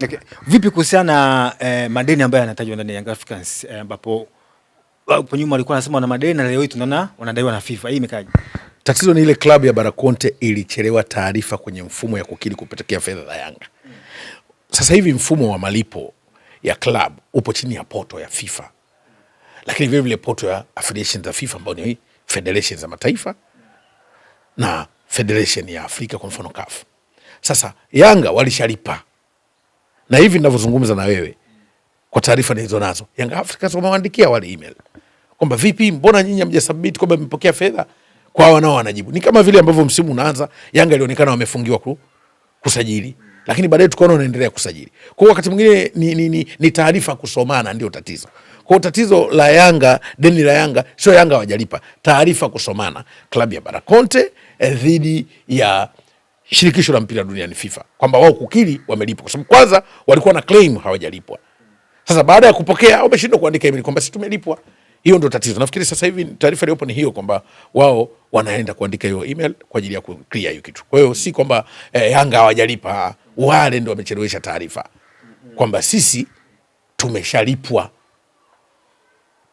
Okay. Vipi kuhusiana na madeni ambayo yanatajwa ndani ya Young Africans ambapo hapo nyuma walikuwa wanasema wana madeni na leo hii tunaona wanadaiwa na FIFA. Hii imekaje? Tatizo ni ile klabu ya Barakonte ilichelewa taarifa kwenye mfumo ya kukiri kupelekea fedha za Yanga. Sasa hivi mfumo wa malipo ya klabu upo chini ya poto ya FIFA. Lakini vile vile poto ya affiliations za FIFA ambao ni federation za mataifa na federation ya Afrika kwa mfano CAF. Sasa Yanga walishalipa. Na hivi ninavyozungumza na wewe kwa taarifa nilizo nazo, Yanga Africans wamewaandikia wale email kwamba vipi, mbona nyinyi hamjasubmit kwamba mmepokea fedha? Kwa hao nao wanajibu. Ni kama vile ambavyo msimu unaanza Yanga ilionekana wamefungiwa kusajili, lakini baadaye tukaona wanaendelea kusajili. Kwa wakati mwingine ni taarifa kusomana ndio tatizo. Kwa tatizo la Yanga, deni la Yanga sio Yanga hawajalipa, taarifa kusomana. Klabu ya Barakonte dhidi ya shirikisho la mpira duniani FIFA kwamba wao kukiri wamelipwa, kwa sababu kwanza walikuwa na claim hawajalipwa. Sasa baada ya kupokea wameshindwa kuandika email kwamba sisi tumelipwa. Hiyo ndio tatizo. Nafikiri sasa hivi taarifa iliyopo ni hiyo kwamba wao wanaenda kuandika hiyo email kwa ajili ya ku clear hiyo kitu. Kwa hiyo si kwamba Yanga hawajalipa, wale ndio wamechelewesha taarifa kwamba sisi tumeshalipwa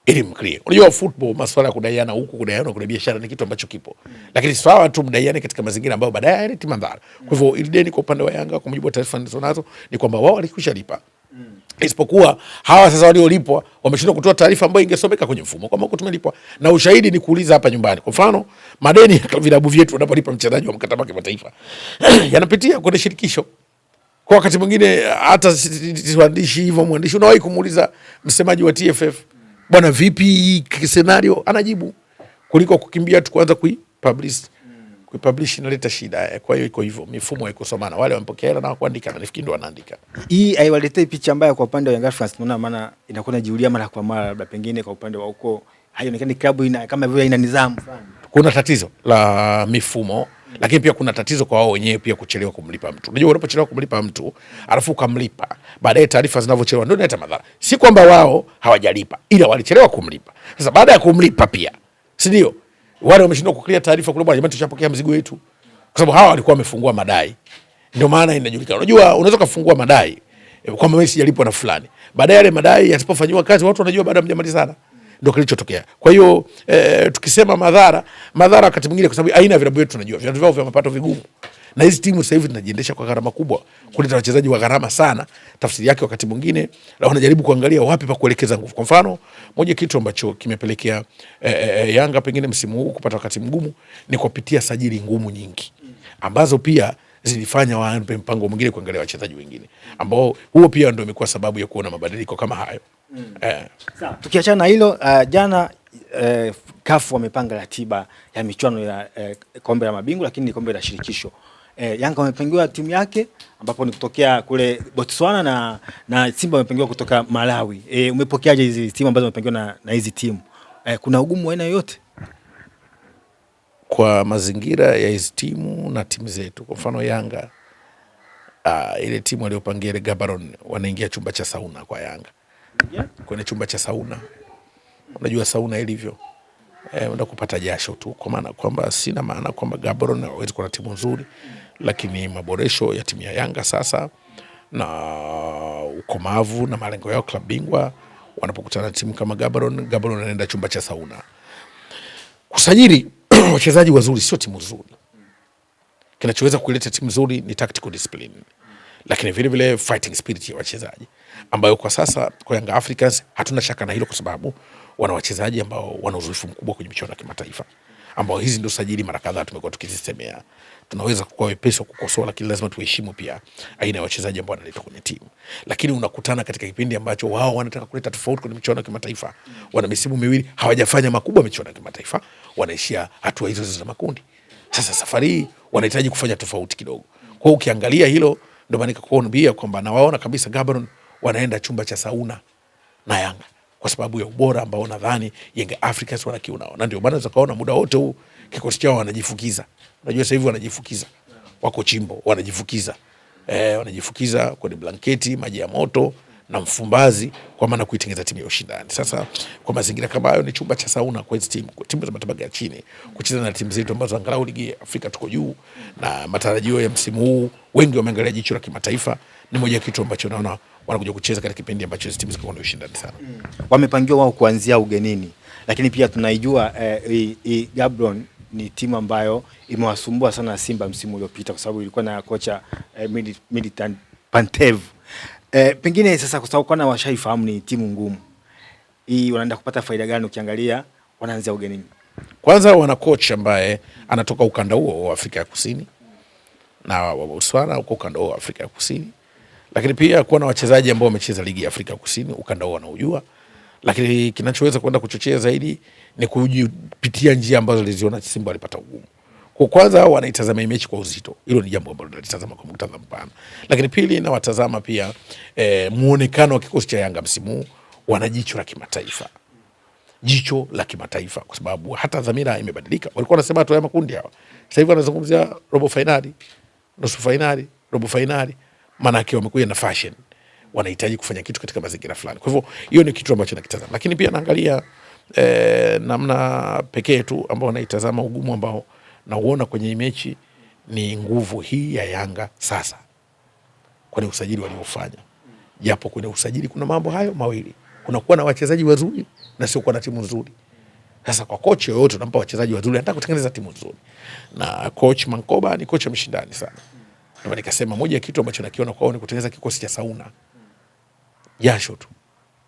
ili mclear. Unajua football masuala ya kudaiana huku kudaiana kuna biashara ni kitu ambacho kipo. Lakini sawa tu mdaiane katika mazingira ambayo baadaye hayaleti madhara. Kwa hivyo ile deni kwa upande wa Yanga kwa mujibu wa taarifa nilizonazo ni kwamba wao walikushalipa. Isipokuwa hawa sasa waliolipwa wameshindwa kutoa taarifa ambayo ingesomeka kwenye mfumo kwamba huko tumelipwa, na ushahidi ni kuuliza hapa nyumbani. Kwa mfano madeni ya vilabu vyetu wanapolipa mchezaji wa mkataba wa kimataifa yanapitia kwenye shirikisho. Kwa wakati mwingine hata waandishi hivyo, mwandishi unawahi kumuuliza msemaji wa TFF, bwana vipi scenario, anajibu kuliko kukimbia tu kuanza kuipublish inaleta shida. Kwa hiyo iko hivyo, mifumo haiko somana. Wale wamepokea hela na kuandika na nifikiri ndio wanaandika. Hii haiwaletei picha mbaya kwa upande wa Young Africans, tunaona maana inakuwa inajirudia mara kwa mara, labda pengine kwa upande wa huko haionekani klabu ina kama vile ina nidhamu sana. Kuna tatizo la mifumo, lakini pia kuna tatizo kwa wao wenyewe pia kuchelewa kumlipa mtu. Unajua unapochelewa kumlipa mtu, alafu ukamlipa, baadaye taarifa zinavyochelewa ndio inaleta madhara. Si kwamba wao hawajalipa, ila walichelewa kumlipa. Sasa baada ya kumlipa pia, si ndio? Wale wameshindwa kuclear taarifa kule, bwana jamani tushapokea mzigo wetu. Kwa sababu hawa walikuwa wamefungua madai. Ndio maana inajulikana. Unajua unaweza kufungua madai kwamba mimi sijalipwa na fulani. Baadaye yale madai yasipofanywa kazi watu wanajua baada ya mjamalizana. Ndio kilichotokea. Kwa hiyo tukisema madhara wakati mwingine kwa sababu aina ya vilabu vyetu tunajua. Vilabu vyao vya mapato vigumu. Na hizi timu sasa hivi zinajiendesha kwa gharama kubwa. Kuleta wachezaji wa gharama sana. Tafsiri yake wakati mwingine la wanajaribu kuangalia wapi pa kuelekeza nguvu. Kwa mfano, moja kitu ambacho kimepelekea Yanga pengine msimu huu kupata wakati mgumu ni kupitia sajili ngumu nyingi. Ambazo pia zilifanya waanze mpango mwingine kuangalia wachezaji wengine. Ambao huo pia ndio imekuwa sababu ya kuona mabadiliko kama hayo. Sawa. Tukiachana na hilo, jana CAF wamepanga ratiba ya michuano ya kombe la mabingwa, lakini ni kombe la shirikisho. Yanga wamepangiwa timu yake ambapo ni kutokea kule Botswana na Simba wamepangiwa kutoka Malawi. Umepokeaje hizi timu ambazo wamepangiwa na hizi timu? Kuna ugumu wa aina yoyote kwa mazingira ya hizi timu na timu zetu? Kwa mfano Yanga, ile timu waliopangia ile Gaborone wanaingia chumba cha sauna kwa Yanga. Kwenye chumba cha sauna. Unajua sauna ilivyo. Unaenda kupata jasho tu, kwa maana kwamba sina maana kwamba Gaborone hawezi kuwa na timu nzuri, lakini maboresho ya timu ya Yanga sasa na ukomavu na malengo yao klabu bingwa, wanapokutana na timu kama Gaborone anaenda chumba cha sauna. Kusajili wachezaji wazuri sio timu nzuri. Kinachoweza kuleta timu nzuri ni tactical discipline. Lakini vile vile fighting spirit ya wachezaji ambayo kwa sasa kwa Young Africans hatuna shaka na hilo, kwa sababu wana wachezaji ambao wana uzoefu mkubwa kwenye michuano ya kimataifa, ambao hizi ndio sajili mara kadhaa tumekuwa tukizisemea. Tunaweza kwa wepesi kukosoa, lakini lazima tuheshimu pia aina ya wachezaji ambao wanaleta kwenye timu. Lakini unakutana katika kipindi ambacho wao wanataka kuleta tofauti kwenye michuano ya kimataifa. Wana misimu miwili hawajafanya makubwa michuano ya kimataifa, wanaishia hatua hizo za makundi. Sasa safari hii wanahitaji kufanya tofauti kidogo. Kwa hiyo ukiangalia hilo, ndio maana nikakuambia kwamba na waona kabisa Gaborone wanaenda chumba cha sauna na Yanga kwa sababu ya ubora ambao nadhani Young Africans wanakiona. Na ndio maana zakaona muda wote huu kikosi chao wanajifukiza. Unajua sasa hivi wanajifukiza. Wako chimbo wanajifukiza. Wanajifukiza kwenye blanketi, maji ya moto na mfumbazi, kwa maana kuitengeneza timu ya ushindani. Sasa kwa mazingira kama hayo ni chumba cha sauna kwa hizo timu za matabaka ya chini kucheza na timu zetu ambazo angalau ligi ya Afrika tuko juu, na matarajio ya msimu huu wengi wameangalia jicho la kimataifa, ni moja kitu ambacho naona wanakuja kucheza katika kipindi ambacho timu ziko na ushindani sana. Wamepangiwa wao kuanzia ugenini, lakini pia tunaijua Gaborone ni timu ambayo imewasumbua sana Simba msimu uliopita kwa sababu ilikuwa na kocha Militant Pantev. Pengine sasa kwa sababu kana washaifahamu ni timu ngumu, hii wanaenda kupata faida gani ukiangalia wanaanzia ugenini? Kwanza wana coach ambaye anatoka ukanda huo wa Afrika ya Kusini na wa Botswana huko ukanda huo wa Afrika ya Kusini, lakini pia kuwa na wachezaji ambao wamecheza ligi ya Afrika ya Kusini ukanda huo wanaujua, lakini kinachoweza kwenda kuchochea zaidi ni kujipitia njia ambazo liziona Simba walipata ugumu. Kwa kwanza wanaitazama mechi kwa uzito. Hilo ni jambo ambalo tunalitazama kwa muktadha mpana. Lakini pili na watazama pia muonekano wa kikosi cha Yanga msimu wana jicho la kimataifa. Jicho la kimataifa kwa sababu hata dhamira imebadilika. Walikuwa wanasema tu ya makundi hawa. Sasa hivi wanazungumzia robo finali, nusu finali, robo finali. Maana yake wamekuja na fashion. Wanahitaji kufanya kitu katika mazingira fulani. Kwa hivyo hiyo ni kitu ambacho nakitazama. Lakini pia naangalia namna pekee tu ambao naitazama ugumu ambao nauona kwenye mechi ni nguvu hii ya Yanga sasa kwenye usajili waliofanya. Japo kwenye usajili kuna mambo hayo mawili. Kuna kuwa na wachezaji wazuri na sio kuwa na timu nzuri. Sasa kwa coach yoyote unampa wachezaji wazuri anataka kutengeneza timu nzuri. Na coach Mankoba ni coach mshindani sana. Ndio nikasema moja ya kitu ambacho nakiona kwao ni kutengeneza kikosi cha sauna. Jasho tu.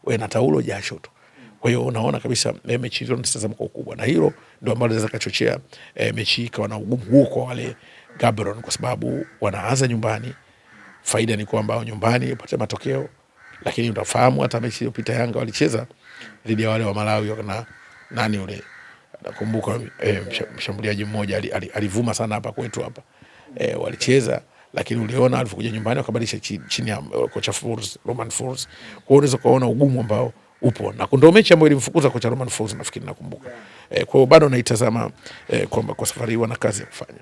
Wewe na taulo jasho tu. Kwa hiyo unaona kabisa mechi hizo nitazama kwa ukubwa, na hilo ndio ambalo linaweza kuchochea mechi ikawa na ugumu huo kwa wale Gaborone, kwa sababu wanaanza nyumbani. Faida ni kwamba nyumbani upate matokeo, lakini utafahamu hata mechi iliyopita Yanga walicheza dhidi ya wale wa Malawi na nani yule, nakumbuka mshambuliaji mmoja alivuma sana hapa kwetu hapa, walicheza lakini uliona alipokuja nyumbani wakabadilisha chini ya kocha Force, Roman Force. Kwa hiyo unaweza kuona ugumu ambao upo, na ndio mechi ambayo ilimfukuza kocha Roman Force nafikiri nakumbuka. Kwa hiyo bado naitazama kwamba kwa safari wana kazi ya kufanya.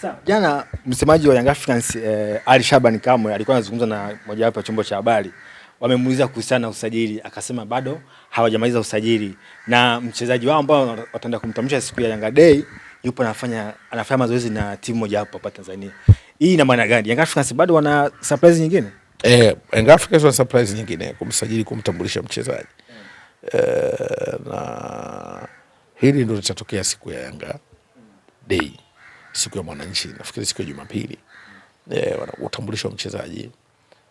Sawa. Jana msemaji wa Young Africans Ali Shaban Kamwe alikuwa anazungumza na moja wapo ya chombo cha habari. Wamemuuliza kuhusiana na usajili, akasema bado hawajamaliza usajili na mchezaji wao ambao wataenda kumtambulisha siku ya Yanga Day yupo anafanya mazoezi na timu moja hapa Tanzania. Hii ina maana gani? Young Africans bado wana surprise nyingine? Young Africans wana surprise nyingine kumsajili, kumtambulisha mchezaji. Na hili ndio litatokea siku ya Yanga Day, siku ya Mwananchi, nafikiri siku ya Jumapili. Utambulisho wa mchezaji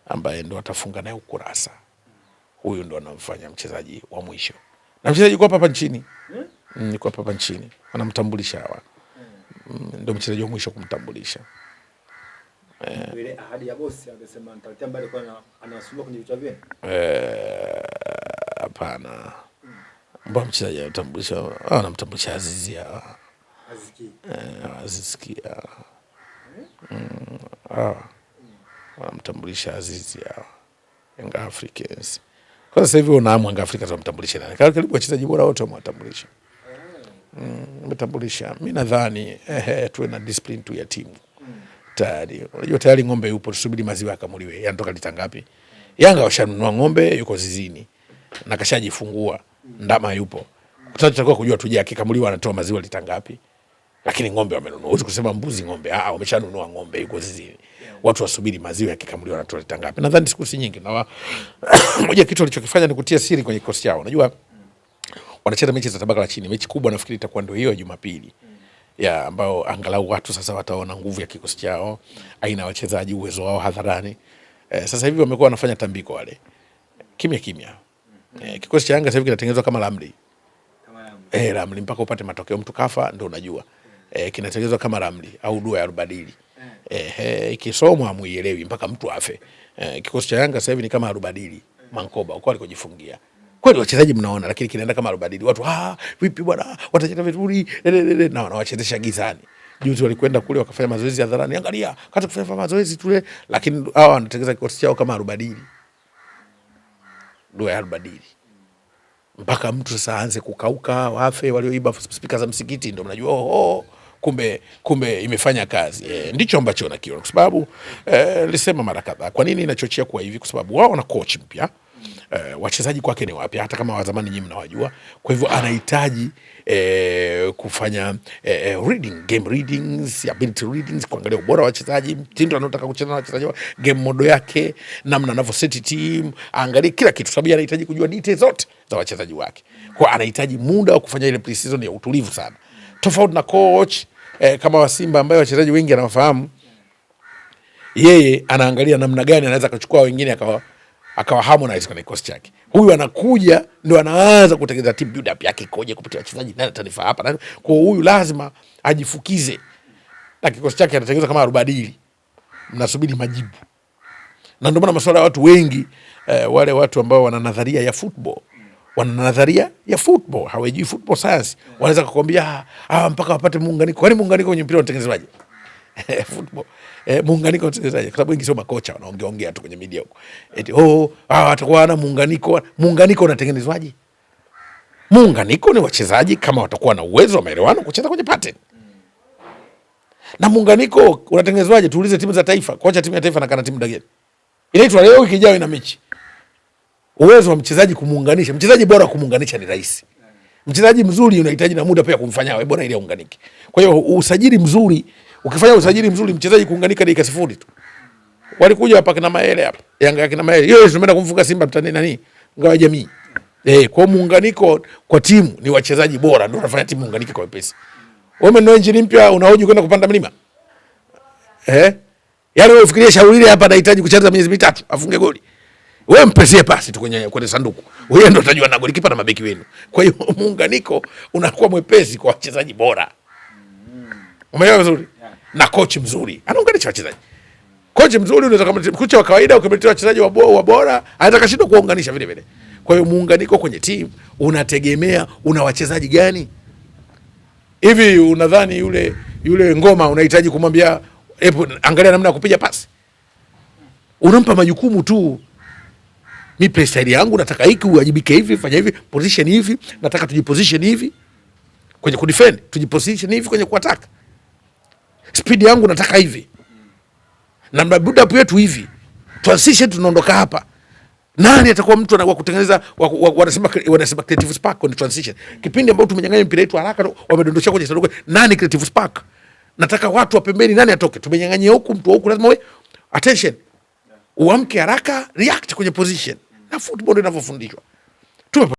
ambaye ndo atafunga naye ukurasa. Huyu ndo anamfanya mchezaji wa mwisho. Na mchezaji yuko hapa nchini. Yuko hapa nchini. Anamtambulisha hawa. Ndo mchezaji wa mwisho kumtambulisha. Ile ahadi ya bosi anasema nitaletea mbali kwa anawasumbua kwenye vichwa vyenu. Hapana. Mbona mchezaji anamtambulisha Azizia. Azizia. Wanamtambulisha Azizia. Young Africans. Kwa sasa hivi unaamua Young Africans wamtambulisha nani? Karibu wachezaji bora wote wametambulisha. Umetambulisha. Mimi nadhani tuwe na discipline tu ya timu. Tayari. Unajua tayari ng'ombe yupo, tusubiri maziwa yakamuliwe. Yanatoka lita ngapi? Yanga washanunua ng'ombe yuko zizini. Na kashajifungua. Ndama yupo. Tutakuwa kujua tuje akikamuliwa anatoa maziwa lita ngapi. Lakini ng'ombe wamenunua. Huwezi kusema mbuzi ng'ombe. Wameshanunua ng'ombe yuko zizini. Watu wasubiri maziwa yakikamuliwa anatoa lita ngapi. Nadhani siku si nyingi. Na moja kitu walichokifanya ni kutia siri kwenye kikosi chao. Unajua wanacheza mechi za tabaka la chini. Mechi kubwa nafikiri itakuwa ndio hiyo Jumapili. Ambao angalau watu sasa wataona nguvu ya kikosi chao, aina wachezaji, uwezo wao hadharani. Sasa hivi wamekuwa wanafanya tambiko wale. Kimya. Kikosi cha Yanga sasa hivi kinatengenezwa kama ramli. Ramli mpaka upate matokeo, mtu kafa ndio unajua. Kinatengenezwa kama ramli au dua ya rubadili. Ikisomwa hamuielewi mpaka mtu afe. Kikosi cha Yanga sasa hivi ni kama rubadili. Mankoba uko alikojifungia. Kweli wachezaji mnaona, lakini kinaenda kama rubadili. Watu vipi bwana, watacheza vizuri na wanawachezesha gizani. Juzi walikwenda kule wakafanya mazoezi hadharani. Angalia, kata kufanya mazoezi tule, lakini hao wanatengeneza kikosi chao kama rubadili. Dua ya rubadili. Mpaka mtu sasa aanze kukauka, wafe walioiba speaker za msikiti, ndio mnajua kumbe imefanya kazi. Ndicho ambacho nakiona kwa sababu nilisema mara kadhaa. Kwa nini inachochea kwa hivi? Kwa sababu wao wana coach mpya wachezaji kwake ni wapya, hata kama wa zamani nyinyi mnawajua. Kwa hivyo anahitaji kufanya game readings, ability readings, kuangalia ubora wa wachezaji, mtindo anaotaka kucheza na wachezaji, game modo yake, namna anavyo set team, angalie kila kitu, sababu anahitaji kujua details zote za wachezaji wake. Kwa anahitaji muda wa kufanya ile pre-season ya utulivu sana, tofauti na coach kama wa Simba ambaye wachezaji wengi anawafahamu. Yeye anaangalia namna gani anaweza kuchukua wengine akawa harmonize kwenye kikosi chake. Huyu anakuja ndio anaanza kutengeneza team build up yake koje kupitia wachezaji, nani atanifaa hapa nani. Kwa huyu lazima ajifukize na kikosi chake, anatengeneza kama rubadili, mnasubiri majibu. Na ndio maana masuala ya watu wengi wale watu ambao wana nadharia ya football, hawajui football science, wanaweza kukwambia mpaka wapate muunganiko. Kwani muunganiko kwenye mpira unatengenezwaje? Football muunganiko unatengenezwaje? Kwa sababu wengi sio makocha, wanaongea tu kwenye media huko eti watakuwa na muunganiko. Muunganiko unatengenezwaje? Muunganiko ni wachezaji kama watakuwa na uwezo wa maelewano kucheza kwenye pattern. Na muunganiko unatengenezwaje? Tuulize timu za taifa. Kocha timu ya taifa anakaa na timu gani? Inaitwa leo, wiki ijayo ina mechi. Uwezo wa mchezaji kumuunganisha, mchezaji bora kumuunganisha ni rahisi. Mchezaji mzuri unahitaji na muda pia kumfanya awe bora ili aunganike. Kwa hiyo usajili mzuri, ukifanya usajili mzuri, mchezaji kuunganika dakika 0 tu. Walikuja hapa kina Maele hapa, Yanga kina Maele. Yeye tumeenda kumfunga Simba mtani nani? Ngao jamii. Kwa muunganiko kwa timu ni wachezaji bora ndio wanafanya timu muunganike kwa wepesi. Wewe ndio engine mpya unahoji kwenda kupanda mlima. Yaani wewe ufikirie shauri ile hapa anahitaji kucheza miezi 3 afunge goli. Wewe mpesie pasi tu kwenye sanduku. Wewe ndio utajua na golikipa na mabeki wenu. Kwa hiyo muunganiko unakuwa mwepesi kwa wachezaji bora. Umeelewa vizuri? Na coach mzuri anaunganisha wachezaji. Coach mzuri unaweza kama kocha wa kawaida ukimletea wachezaji wa bora, anaweza kashindwa kuunganisha vile vile. Kwa hiyo muunganiko kwenye timu unategemea una wachezaji gani? Hivi unadhani yule Ngoma unahitaji kumwambia angalia namna ya kupiga pasi? Unampa majukumu tu. Mimi play style yangu nataka hiki, uwajibike hivi, fanya hivi, position hivi, nataka tujiposition hivi kwenye kudefend, tujiposition hivi kwenye kuattack. Speed yangu nataka hivi. Na build up yetu hivi. Transition tunaondoka hapa. Nani atakuwa mtu anakuwa kutengeneza wanasema creative spark kwenye transition. Kipindi ambapo tumenyang'anya mpira wetu haraka wamedondosha kwenye sanduku, nani creative spark? Nataka watu wa pembeni nani atoke? Tumenyang'anyia huku, mtu huku lazima attention. Uamke haraka, react kwenye position. Na football ndio inavyofundishwa.